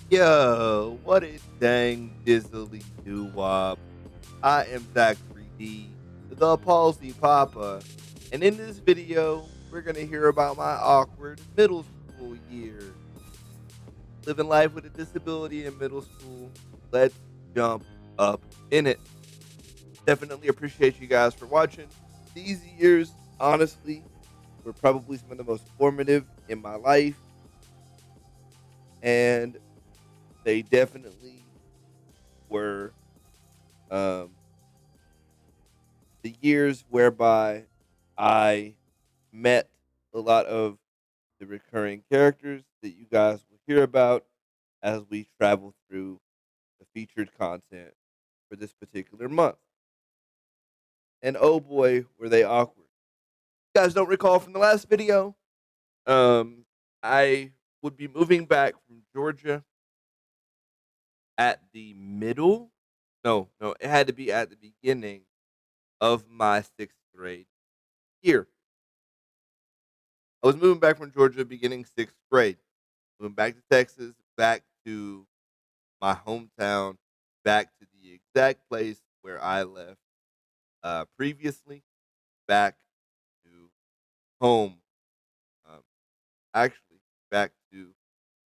Yo, what a dang dizzly doo wop. I am Zach 3D, the Palsy Papa, and in this video, we're gonna hear about my awkward middle school years. Living life with a disability in middle school. Let's jump up in it. Definitely appreciate you guys for watching. These years, honestly, were probably some of the most formative in my life, and they definitely were um the years whereby I met a lot of the recurring characters that you guys will hear about as we travel through the featured content for this particular month. And oh boy, were they awkward. You guys don't recall from the last video? I would be moving back from Georgia at the middle. No, it had to be at the beginning of my sixth grade year. I was moving back from Georgia beginning sixth grade. Moving back to Texas, back to my hometown, back to the exact place where I left previously, back to home. Um, actually, back to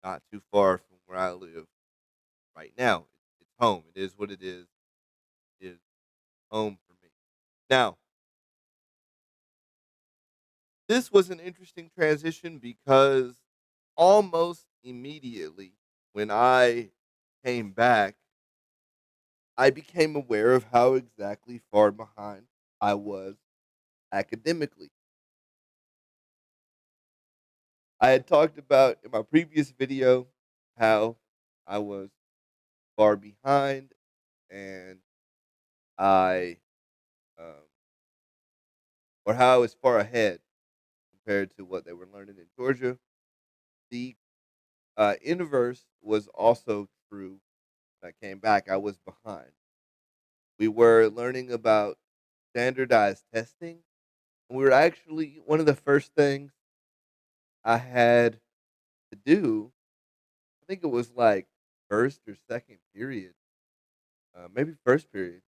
not too far from where I live right now. It's home. It is what it is. It is home for me. Now, this was an interesting transition because almost immediately when I came back, I became aware of how exactly far behind I was academically. I had talked about in my previous video how I was far behind and I, um, or how I was far ahead compared to what they were learning in Georgia. The inverse was also true when I came back. I was behind. We were learning about standardized testing. And we were actually one of the first things I had to do. I think it was like first or second period, maybe first period.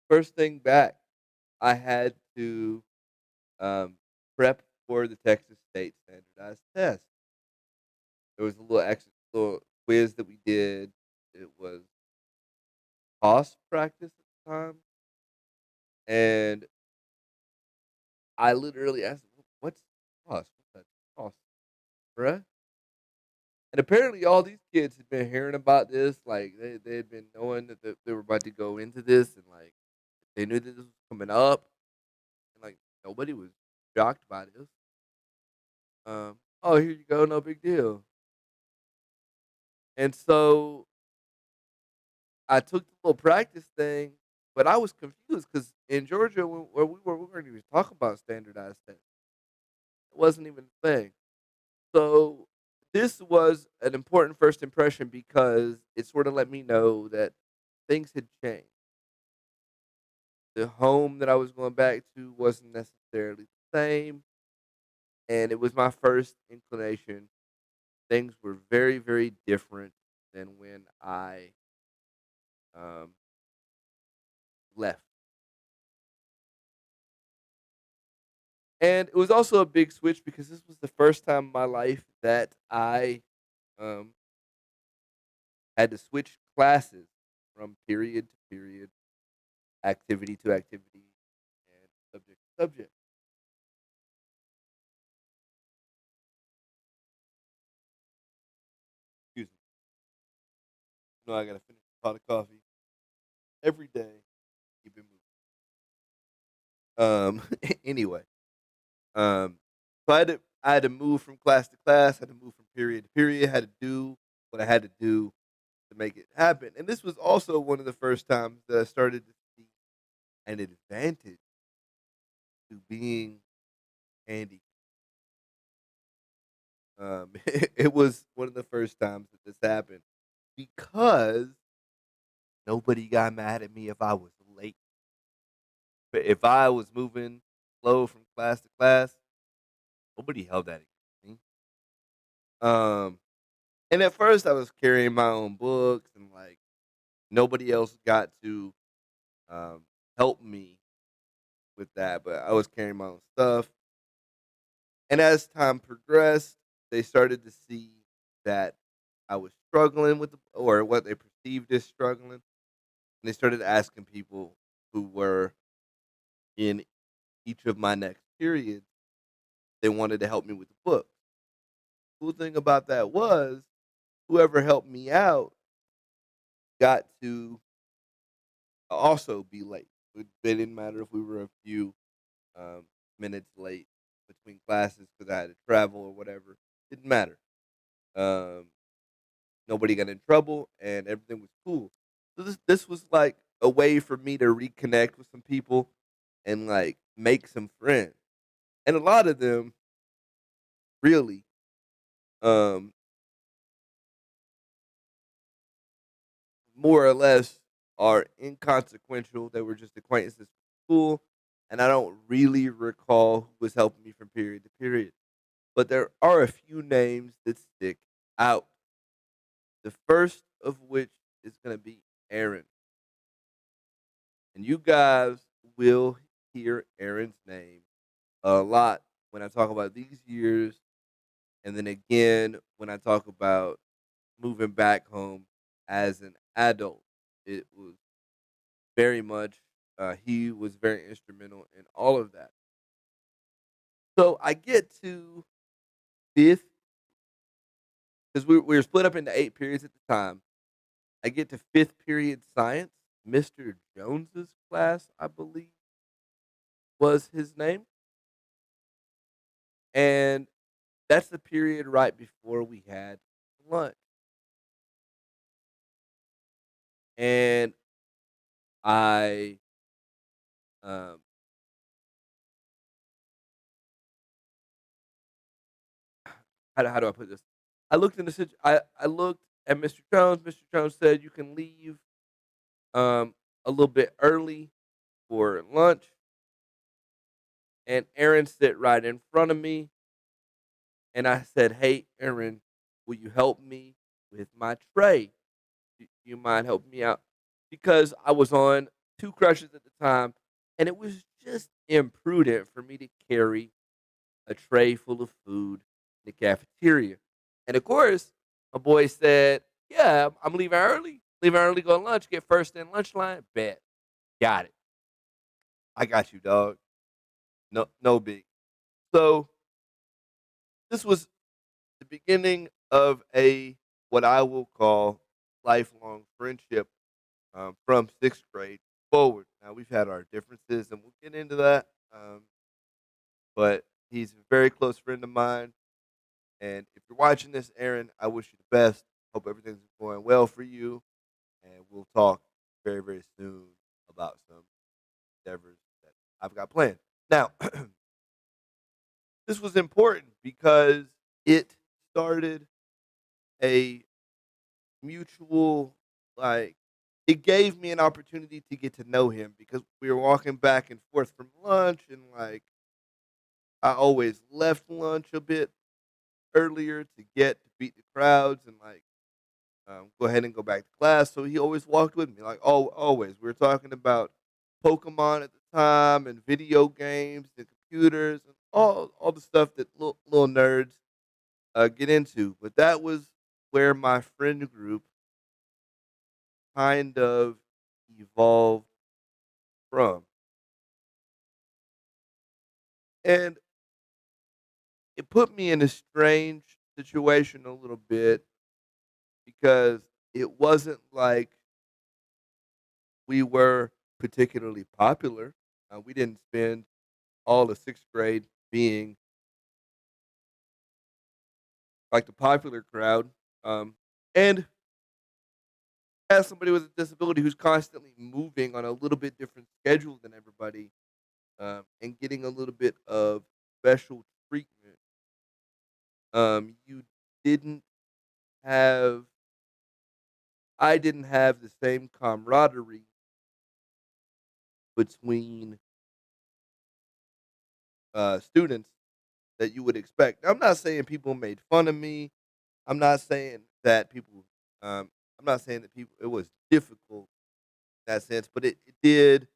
First thing back, I had to um, prep for the Texas State standardized test. There was a little quiz that we did. It was cost practice at the time, and I literally asked, "What's cost? What's that cost, bruh?" And apparently, all these kids had been hearing about this. Like they had been knowing that they were about to go into this, and like they knew that this was coming up, and like nobody was shocked by this. Oh, here you go, no big deal. And so I took the little practice thing, but I was confused because in Georgia, where we weren't even talking about standardized tests. It wasn't even a thing. So this was an important first impression because it sort of let me know that things had changed. The home that I was going back to wasn't necessarily the same, and it was my first inclination. Things were very, very different than when I um, left. And it was also a big switch because this was the first time in my life that I um, had to switch classes from period to period, activity to activity, and subject to subject. Excuse me. You know, I got to finish a pot of coffee every day. Keep it moving. Anyway, um, so I had to move from class to class. Had to move from period to period. Had to do what I had to do to make it happen. And this was also one of the first times that I started to see an advantage to being handy. It was one of the first times that this happened because nobody got mad at me if I was late. But if I was moving slow from class to class, nobody held that against me. Um, And at first, I was carrying my own books, and like nobody else got to um, help me with that. But I was carrying my own stuff, and as time progressed, they started to see that I was struggling with or what they perceived as struggling. And they started asking people who were in each of my next periods. They wanted to help me with the book. Cool thing about that was whoever helped me out got to also be late. It didn't matter if we were a few um, minutes late between classes because I had to travel or whatever. Didn't matter. Um, Nobody got in trouble, and everything was cool. So this was like a way for me to reconnect with some people and like make some friends. And a lot of them really um, more or less are inconsequential. They were just acquaintances from school, and I don't really recall who was helping me from period to period. But there are a few names that stick out. The first of which is going to be Aaron. And you guys will hear Aaron's name a lot when I talk about these years, and then again when I talk about moving back home as an adult. It was very much, he was very instrumental in all of that. So I get to fifth, because we were split up into 8 periods at the time. I get to fifth period science. Mr. Jones's class, I believe, was his name. And that's the period right before we had lunch. And I, um, how do I put this? I looked in the I looked at Mr. Jones. Mr. Jones said you can leave a little bit early for lunch, and Aaron sit right in front of me. And I said, "Hey, Aaron, will you help me with my tray? You mind helping me out?" Because I was on two crutches at the time, and it was just imprudent for me to carry a tray full of food in the cafeteria. And of course, my boy said, "Yeah, I'm leaving early. Leaving early, go to lunch, get first in lunch line. Bet, got it. I got you, dog. No big." So this was the beginning of a what I will call lifelong friendship from sixth grade forward. Now we've had our differences, and we'll get into that. But he's a very close friend of mine. And if you're watching this, Aaron, I wish you the best. Hope everything's going well for you, and we'll talk very, very soon about some endeavors that I've got planned. Now, this was important because it started a mutual, like, it gave me an opportunity to get to know him because we were walking back and forth from lunch, and like I always left lunch a bit earlier to get to beat the crowds and like go ahead and go back to class. So he always walked with me, like always. We were talking about Pokemon at the time and video games and computers and all the stuff that little nerds get into. But that was where my friend group kind of evolved from, and it put me in a strange situation a little bit because it wasn't like we were particularly popular. We didn't spend all of sixth grade being like the popular crowd. And as somebody with a disability who's constantly moving on a little bit different schedule than everybody, and getting a little bit of special treatment, you didn't have, I didn't have the same camaraderie between students that you would expect. Now, I'm not saying people made fun of me. I'm not saying that people, I'm not saying that people it was difficult in that sense, but it did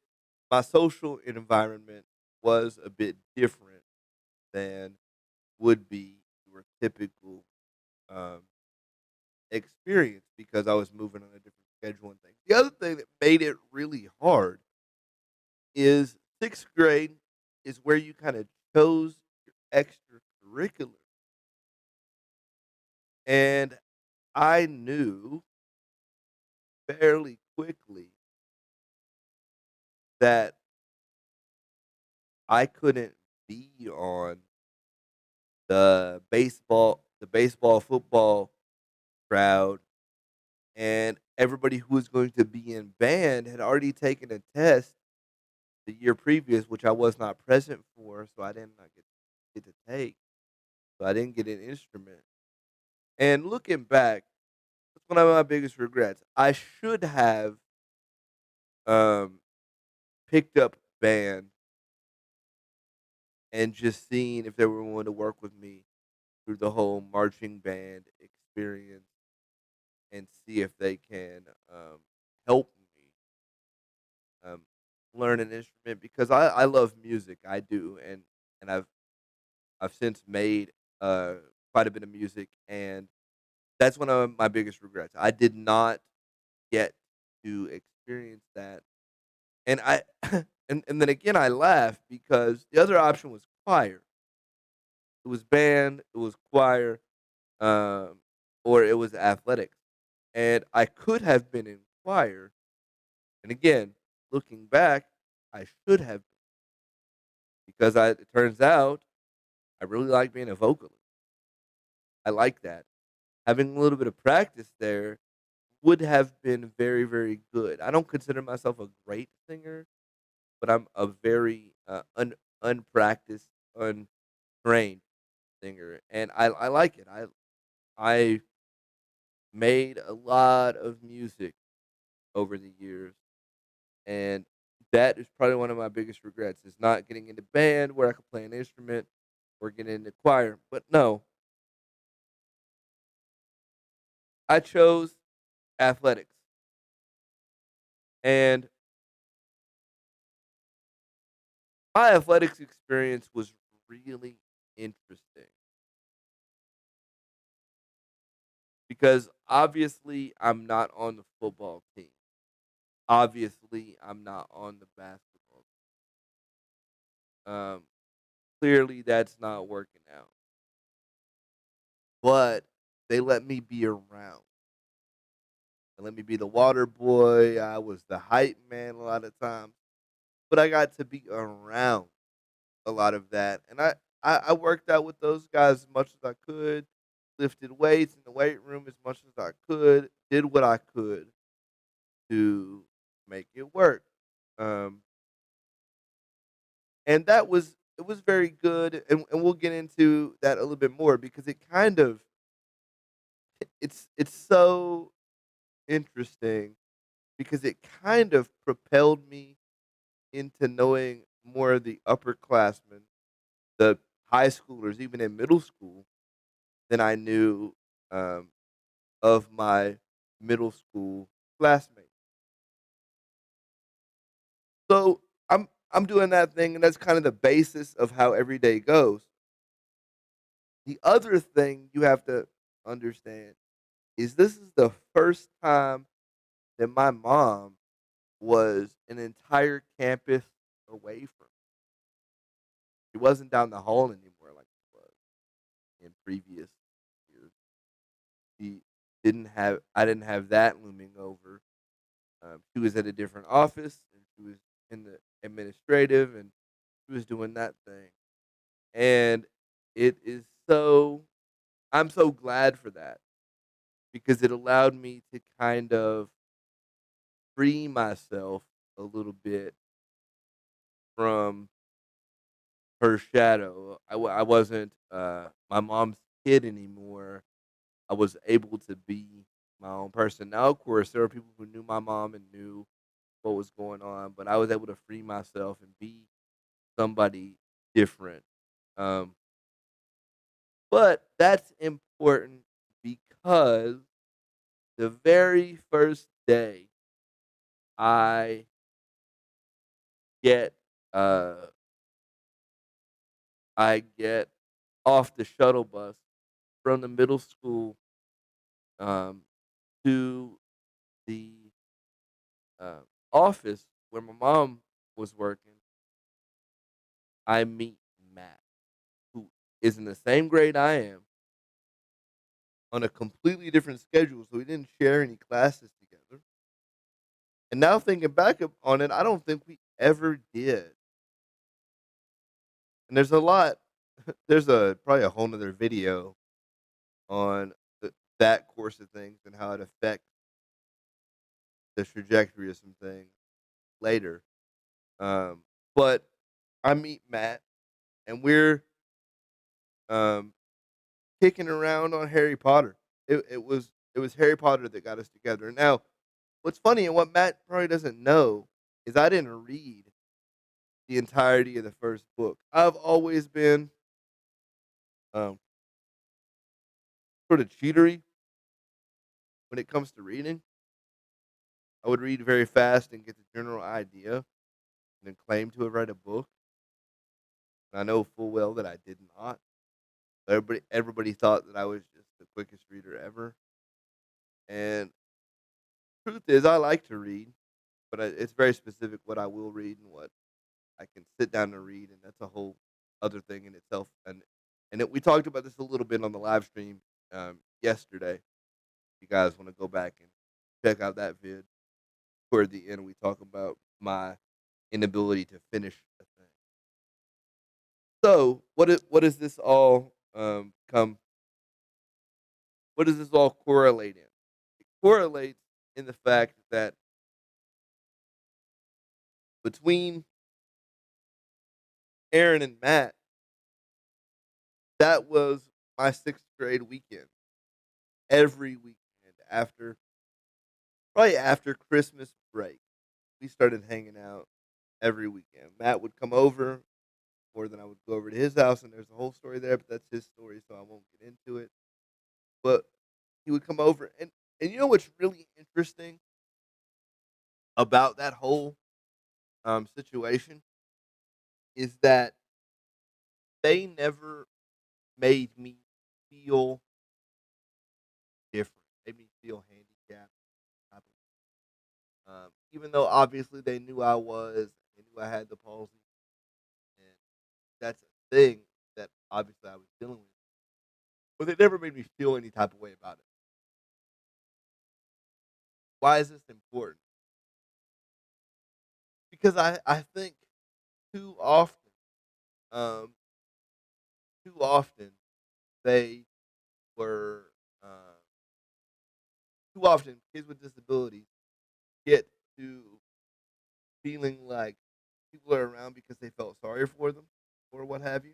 my social environment was a bit different than would be your typical, um, experience because I was moving on a different schedule and things. The other thing that made it really hard is 6th grade is where you kinda chose your extracurricular, and I knew fairly quickly that I couldn't be on the baseball, football crowd, and everybody who was going to be in band had already taken a test the year previous, which I was not present for, so I did not get to take, so I didn't get an instrument. And looking back, that's one of my biggest regrets. I should have, um, picked up band and just seen if they were willing to work with me through the whole marching band experience and see if they can, help me, um, learn an instrument because I love music, I do, and I've since made, uh, quite a bit of music, and that's one of my biggest regrets. I did not get to experience that, and I and then again, I laugh because the other option was choir. It was band, it was choir, um, or it was athletics, and I could have been in choir, and again, looking back, I should have because it turns out I really like being a vocalist. I like that. Having a little bit of practice there would have been very, very good. I don't consider myself a great singer, but I'm a very, unpracticed, untrained singer, and I like it. I made a lot of music over the years, and that is probably one of my biggest regrets is not getting into band where I could play an instrument or get into choir. But no, I chose athletics, and my athletics experience was really interesting because obviously I'm not on the football team. Obviously, I'm not on the basketball team. Clearly that's not working out. But they let me be around. They let me be the water boy. I was the hype man a lot of times. But I got to be around a lot of that. And I worked out with those guys as much as I could, lifted weights in the weight room as much as I could, did what I could to make it work. Um, and that was it was very good and we'll get into that a little bit more because it kind of it's so interesting because it kind of propelled me into knowing more of the upperclassmen, the high schoolers, even in middle school, than I knew um, of my middle school classmates. So I'm doing that thing, and that's kind of the basis of how every day goes. The other thing you have to understand is this is the first time that my mom was an entire campus away from me. She wasn't down the hall anymore like she was in previous years. She didn't have I didn't have that looming over. She was at a different office and she was in the administrative and she was doing that thing. And it is so I'm so glad for that because it allowed me to kind of free myself a little bit from her shadow. I wasn't my mom's kid anymore. I was able to be my own person. Now, of course, there were people who knew my mom and knew what was going on, but I was able to free myself and be somebody different. Um, but that's important because the very first day I get, uh I get off the shuttle bus from the middle school, um, to the, office where my mom was working, I meet Matt, who is in the same grade I am, on a completely different schedule, so we didn't share any classes together. And now thinking back on it, I don't think we ever did. And there's a lot there's a probably a whole 'nother video on that course of things and how it affects the trajectory of some things later. Um, but I meet Matt and we're um, kicking around on Harry Potter. It was Harry Potter that got us together. Now, what's funny and what Matt probably doesn't know is I didn't read the entirety of the first book. I've always been um, sort of cheatery when it comes to reading. I would read very fast and get the general idea, and then claim to have read a book. And I know full well that I did not. Everybody thought that I was just the quickest reader ever. And truth is, I like to read, but it's very specific what I will read and what I can sit down and read, and that's a whole other thing in itself. We talked about this a little bit on the live stream yesterday. If you guys want to go back and check out that vid, toward the end, we talk about my inability to finish a thing. So, what does this all come? What does this all correlate in? It correlates in the fact that between Aaron and Matt, that was my sixth grade weekend. Every weekend after, probably after Christmas break, we started hanging out every weekend. Matt would come over more than I would go over to his house, and there's a whole story there, but that's his story, so I won't get into it. But he would come over, and you know what's really interesting about that whole situation is that they never made me feel different. Made me feel handicapped. type Even though obviously they knew they knew I had the palsy, and that's a thing that obviously I was dealing with. But they never made me feel any type of way about it. Why is this important? Because I think too often, um, too often they were too often kids with disabilities get to feeling like people are around because they felt sorry for them or what have you,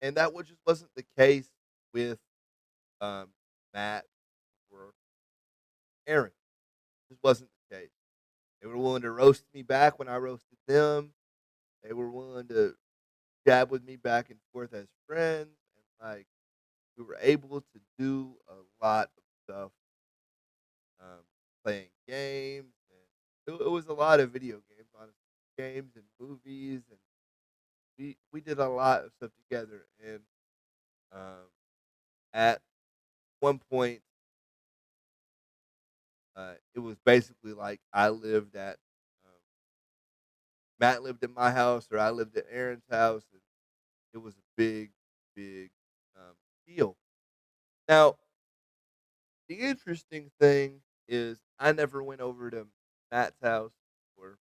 and that just wasn't the case with um, Matt or Aaron. This wasn't the case. They were willing to roast me back when I roasted them. They were willing to jab with me back and forth as friends, and like we were able to do a lot of stuff, um, playing games, and it was a lot of video games, honestly, games and movies, and we did a lot of stuff together. And um, at one point, it was basically like um, Matt lived at my house or I lived at Aaron's house, and it was a big, big um, deal. Now, the interesting thing is I never went over to Matt's house, or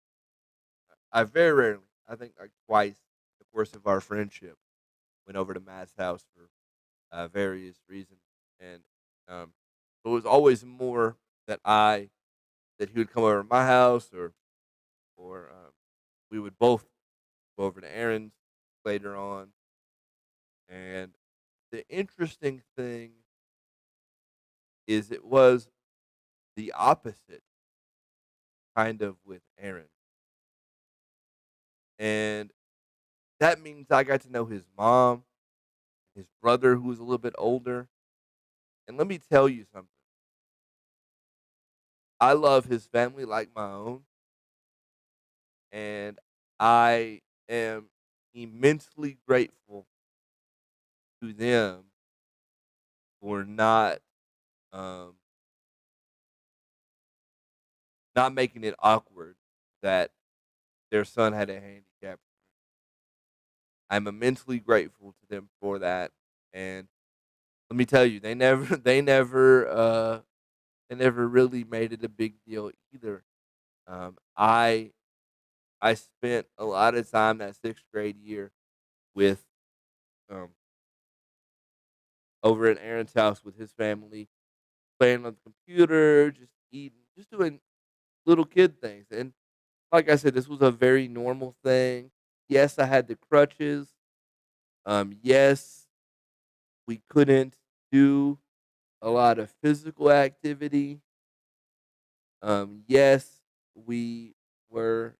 I very rarely, I think like twice in the course of our friendship, went over to Matt's house for various reasons, and it was always more that I that he would come over to my house, or we would both go over to Aaron's later on. And the interesting thing is it was the opposite kind of with Aaron, and that means I got to know his mom, his brother who was a little bit older, and let me tell you something. I love his family like my own, and I am immensely grateful to them for um, not making it awkward that their son had a handicap. I'm immensely grateful to them for that, and let me tell you, they never really made it a big deal either. Um, I I spent a lot of time that 6th grade year with um, over at Aaron's house with his family, playing on the computer, just eating, just doing little kid things. And like I said, this was a very normal thing. Yes, I had the crutches. Yes, we couldn't do a lot of physical activity. Yes, we were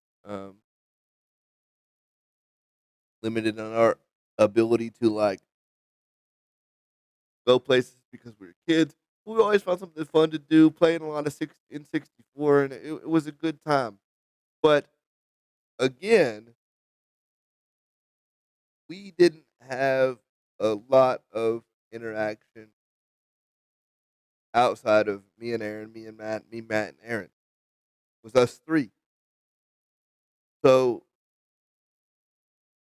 limited on our ability to like go places because we were kids. We always found something fun to do, playing a lot of 64, and it was a good time. But again, we didn't have a lot of interaction outside of me and Aaron, me, Matt, and Aaron. It was us three. So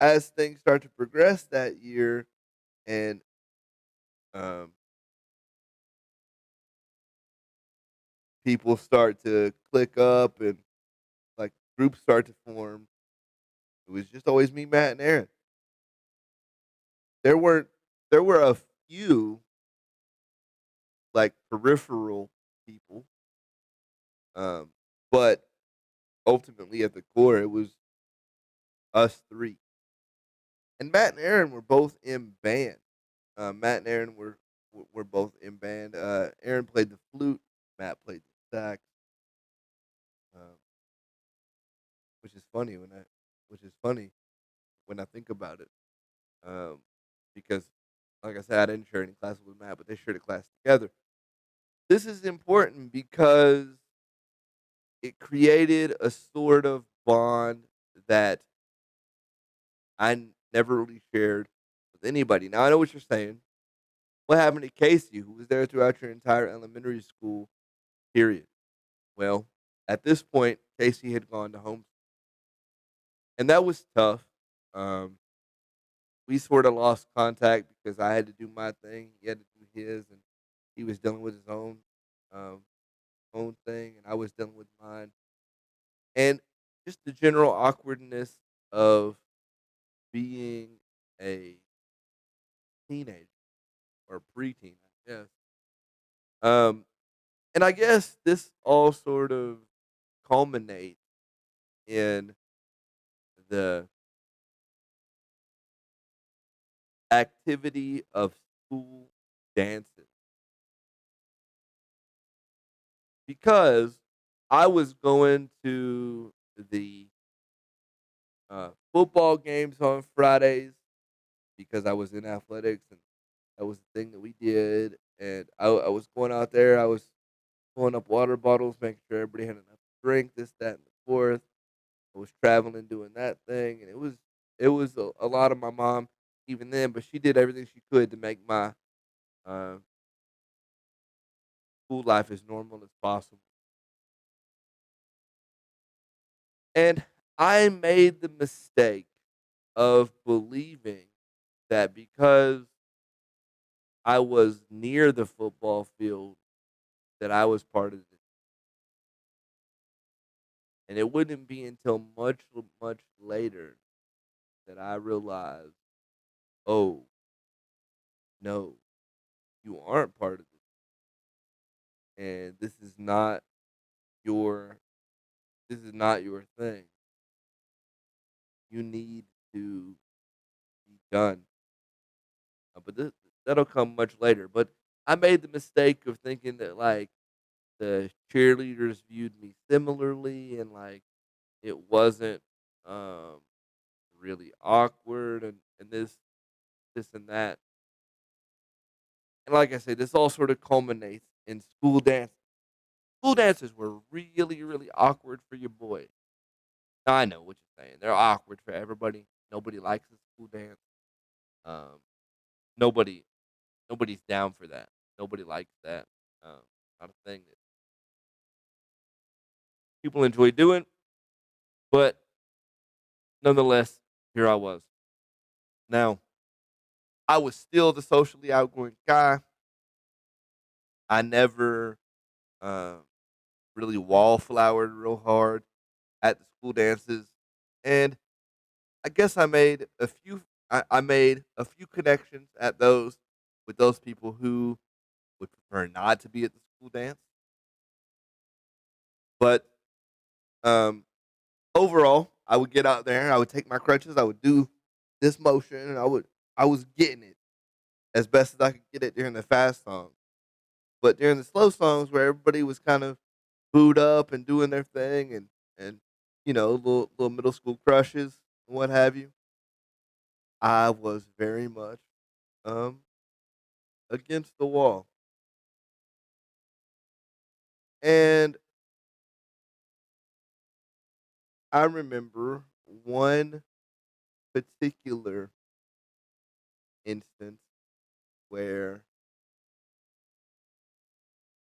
as things start to progress that year, and um, people start to click up, and like groups start to form, it was just always me, Matt, and Aaron. There weren't there were a few like peripheral people, um, but ultimately at the core it was us three. And Matt and Aaron were both in band. Matt and Aaron were both in band. Aaron played the flute. Matt played the sax, um, which is funny which is funny when I think about it, um, because like I said, I didn't share any classes with Matt, but they shared a class together. This is important because it created a sort of bond that never really shared with anybody. Now I know what you're saying. What happened to Casey, who was there throughout your entire elementary school period? Well, at this point, Casey had gone to home, and that was tough. Um, we sort of lost contact because I had to do my thing, he had to do his, and he was dealing with his um, own thing, and I was dealing with mine, and just the general awkwardness of being a teenager or preteen, I guess. Um, and I guess this all sort of culminates in the activity of school dances because I was going to the football games on Fridays because I was in athletics and that was the thing that we did. And I was going out there, I was filling up water bottles, making sure everybody had enough to drink, this, that, and the fourth. I was traveling doing that thing, and it was a lot of my mom even then, but she did everything she could to make my uh, school life as normal as possible. And I made the mistake of believing that because I was near the football field that I was part of it. And it wouldn't be until much later that I realized, oh no, you aren't part of it. And your this is not your thing. You need to be done. But that'll come much later. But I made the mistake of thinking that like the cheerleaders viewed me similarly, and like it wasn't um, really awkward, and this and that. And like I said, this all sort of culminates in school dance. School dances were really, really awkward for your boy. Now, I know what you're saying. They're awkward for everybody. Nobody likes a school dance. Um, nobody, nobody's down for that. Nobody likes that. Not a thing that people enjoy doing. But nonetheless, here I was. Now, I was still the socially outgoing guy. I never uh, really wallflowered real hard at the school dances, and I guess I made a few connections at those with those people who would prefer not to be at the school dance. But um, overall, I would get out there, I would take my crutches, I would do this motion, and I was getting it as best as I could get it during the fast songs. But during the slow songs where everybody was kind of booed up and doing their thing and little middle school crushes and what have you, I was very much um against the wall. And I remember one particular instance where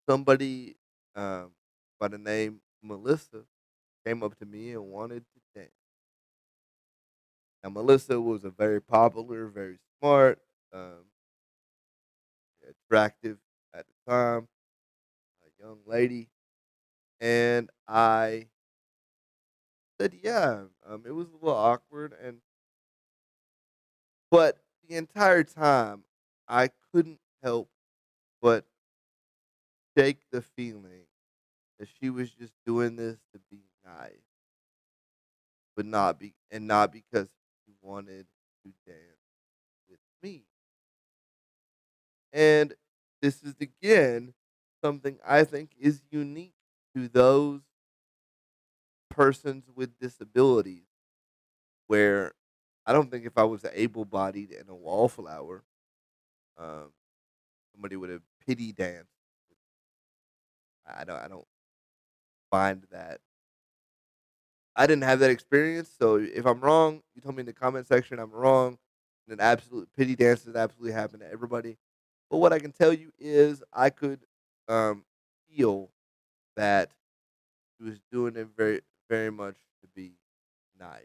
somebody by the name Melissa came up to me and wanted to dance. Now Melissa was a very popular, very smart, um, attractive at the time, a young lady, and I said, "Yeah." It was a little awkward, but the entire time I couldn't help but shake the feeling that she was just doing this to be nice, but not because she wanted to dance with me. And this is again something I think is unique to those persons with disabilities, where I don't think if I was able bodied and a wallflower, um, somebody would have pity danced. I don't find that. I didn't have that experience, so if I'm wrong, you tell me in the comment section I'm wrong. And then absolute pity dances absolutely happen to everybody. But what I can tell you is I could um, feel that he was doing it very, very much to be nice,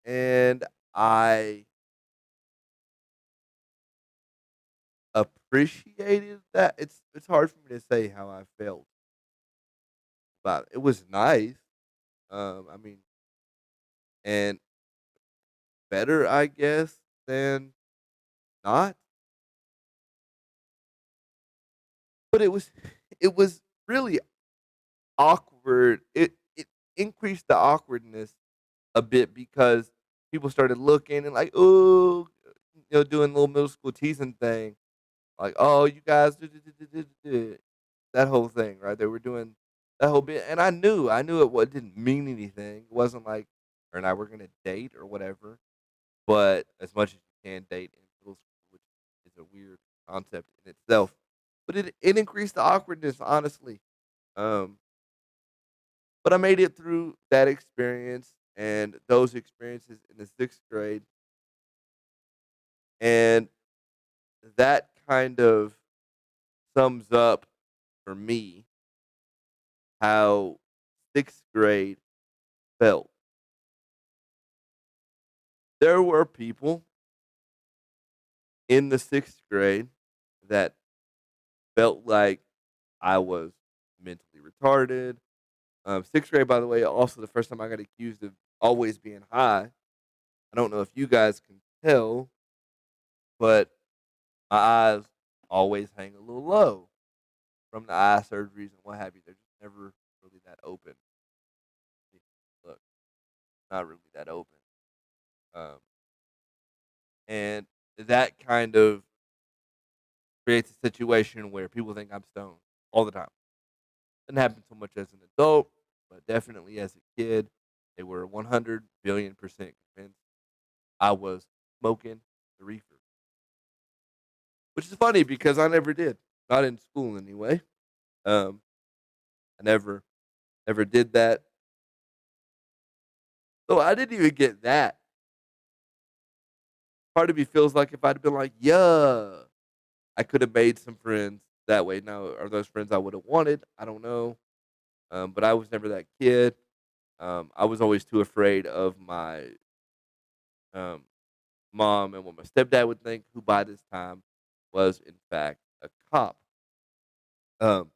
and I appreciated that. It's hard for me to say how I felt about it. It was nice. I mean, and better, I guess, than not. But it was really awkward. It increased the awkwardness a bit because people started looking and like, oh, doing a little middle school teasing thing, like, oh, you guys, that whole thing, right? They were doing that whole bit, and I knew didn't mean anything. It wasn't like her and I were gonna date or whatever. But as much as you can date in middle school, which is a weird concept in itself, but it increased the awkwardness, honestly. Um, but I made it through that experience and those experiences in the 6th grade, and that kind of sums up for me how 6th grade felt. There were people in the 6th grade that felt like I was mentally retarded. 6th grade, by the way, also the first time I got accused of always being high. I don't know if you guys can tell, but my eyes always hang a little low from the eye surgeries and what have you. They're just never really that open. Look, not really that open. Um, and that kind of creates a situation where people think I'm stoned all the time. Didn't happen so much as an adult, but definitely as a kid, they were 100 billion% convinced I was smoking the reefer, which is funny because I never did. not in school anyway. I never did that. So I didn't even get that. Part of me feels like if I'd been like, yeah, I could have made some friends that way. Now, are those friends I would have wanted? I don't know. But I was never that kid. I was always too afraid of my um, mom and what my stepdad would think, who by this time was in fact a cop. Um,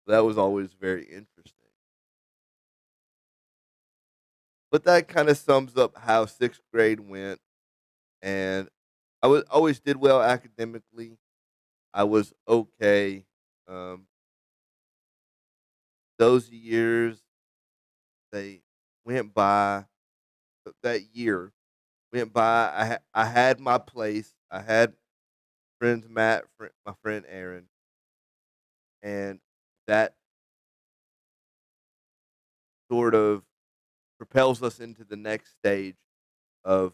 that was always very interesting. But that kind of sums up how sixth grade went, and I was always did well academically. I was okay. Um, those years they went by. That year went by. I had my place. I had friends Matt, my friend Aaron, and that sort of propels us into the next stage of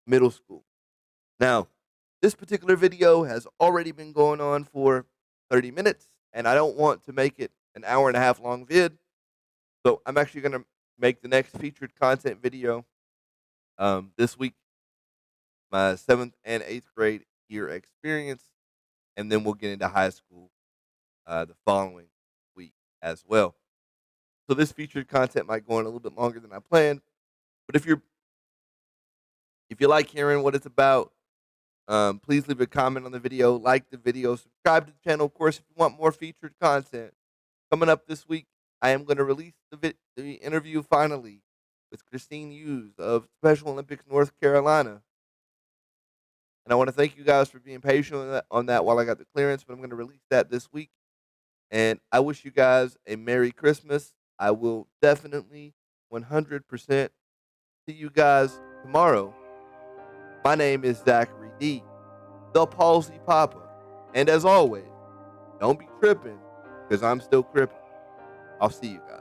middle school. Now, this particular video has already been going on for 30 minutes, and I don't want to make it an hour and a half long vid. So I'm actually going to make the next featured content video this week, my seventh and eighth grade year experience, and then we'll get into high school the following week as well. So this featured content might go on a little bit longer than I planned, but if you like hearing what it's about, please leave a comment on the video, like the video, subscribe to the channel. Of course, if you want more featured content coming up this week, I am going to release the interview finally with Christine Hughes of Special Olympics North Carolina. And I want to thank you guys for being patient on that while I got the clearance, but I'm going to release that this week. And I wish you guys a Merry Christmas. I will definitely 100% see you guys tomorrow. My name is Zachary D, the Palsy Papa. And as always, don't be tripping, because I'm still crippin'. I'll see you guys.